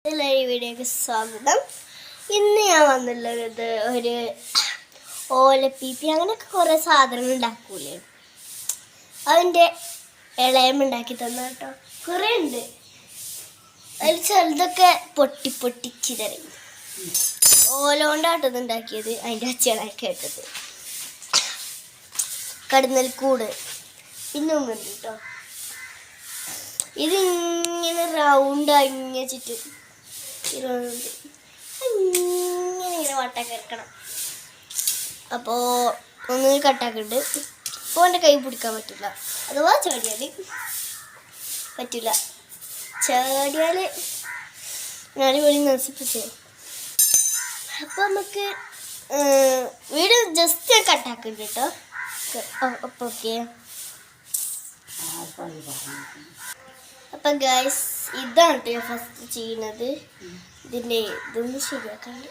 എല്ലാവരും വീഡിയോക്ക് സ്വാഗതം. ഇന്ന് ഞാൻ വന്നുള്ളത് ഒരു ഓലപ്പീപ്പി അങ്ങനെയൊക്കെ കുറേ സാധനങ്ങൾ ഉണ്ടാക്കൂലേ, അതിൻ്റെ ഇളയമുണ്ടാക്കി തന്ന കേട്ടോ. കുറേ ഉണ്ട്, അതിൽ ചിലതൊക്കെ പൊട്ടിച്ചിതറി. ഓല കൊണ്ടാട്ടത് ഉണ്ടാക്കിയത്, അതിൻ്റെ അച്ഛനാക്കി കേട്ടത് കടന്നൽ കൂട് പിന്നെ ഒന്നുണ്ട് കേട്ടോ. ഇതിങ്ങനെ റൗണ്ട് അങ്ങിയ ചുറ്റും ഇങ്ങനെ വട്ടൊക്കെ ഇറക്കണം. അപ്പോൾ ഒന്ന് കട്ടാക്കിയിട്ട് ഇപ്പോൾ എൻ്റെ കൈ പിടിക്കാൻ പറ്റില്ല, അഥവാ ചാടിയാൽ പറ്റില്ല. ചാടിയാൽ ഞാൻ വെളി നശിപ്പിച്ചു. അപ്പോൾ നമുക്ക് വീട് ജസ്റ്റ് ഞാൻ കട്ടാക്കുന്നുണ്ട് കേട്ടോ. അപ്പോൾ ഓക്കെ. അപ്പം ഗൈസ്, ഇതാണ് കേട്ടോ ഫസ്റ്റ് ചെയ്യുന്നത്. ഇതിൻ്റെ ഇതൊന്ന് ശരിയാക്കാണ്ട്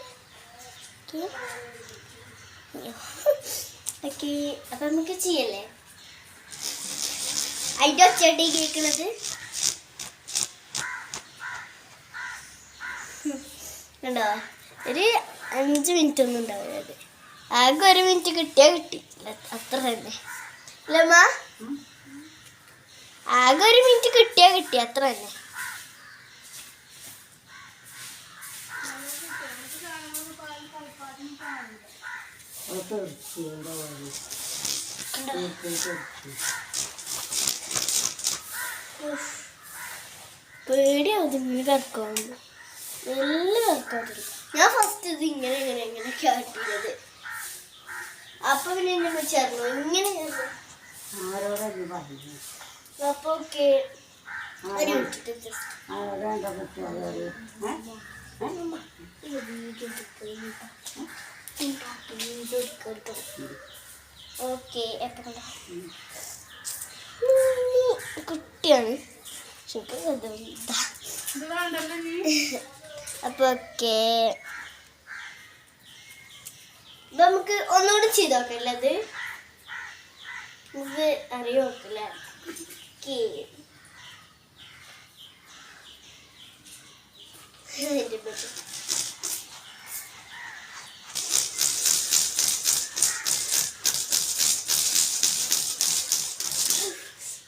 ഓക്കെ. അപ്പം നമുക്ക് ചെയ്യല്ലേ. അതിൻ്റെ ഒച്ചയാട്ടി കേൾക്കണത് കണ്ടോ. ഒരു 5 മിനിറ്റ് ഒന്നും ഉണ്ടാവില്ല. അത് ആകെ 1 മിനിറ്റ് കിട്ടിയാൽ കിട്ടി, അത്ര തന്നെ അല്ലമ്മ. ആകെ 1 മിനിറ്റ് കിട്ടിയാൽ കിട്ടി, അത്ര തന്നെ. പേടിയാവും ഇങ്ങനെ കറക്കാവുന്നു, നല്ല കറക്കാതിരിക്കും. ഞാൻ ഫസ്റ്റ് ഇത് ഇങ്ങനെ കാട്ടിയത്. അപ്പൊ പിന്നെ എന്നെ ചേർന്നു ഇങ്ങനെ. അപ്പൊ ഓക്കെ, ഓക്കെ. കുട്ടിയാണ്. അപ്പൊ ഓക്കെ, നമുക്ക് ഒന്നുകൂടി ചെയ്ത് നോക്കല്ലേ. അത് ഇത് അറിയോ നോക്കില്ല.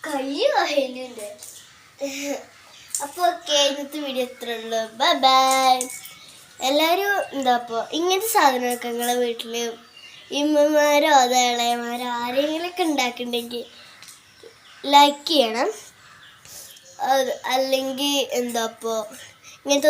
കൈ വായനുണ്ട്. അപ്പോൾ ഓക്കെ, ഇന്നത്തെ വീഡിയോ എത്ര ഉള്ളു. Bye bye. എല്ലാവരും എന്താ അപ്പോൾ ഇങ്ങനത്തെ സാധനമൊക്കെ നിങ്ങളെ വീട്ടിൽ ഇമ്മമാരോ അതോ ഇളയമാരോ ആരെങ്കിലുമൊക്കെ ഉണ്ടാക്കുന്നുണ്ടെങ്കിൽ ലൈക്ക് ചെയ്യണം. അല്ലെങ്കിൽ എന്താ അപ്പോൾ ഇങ്ങനത്തെ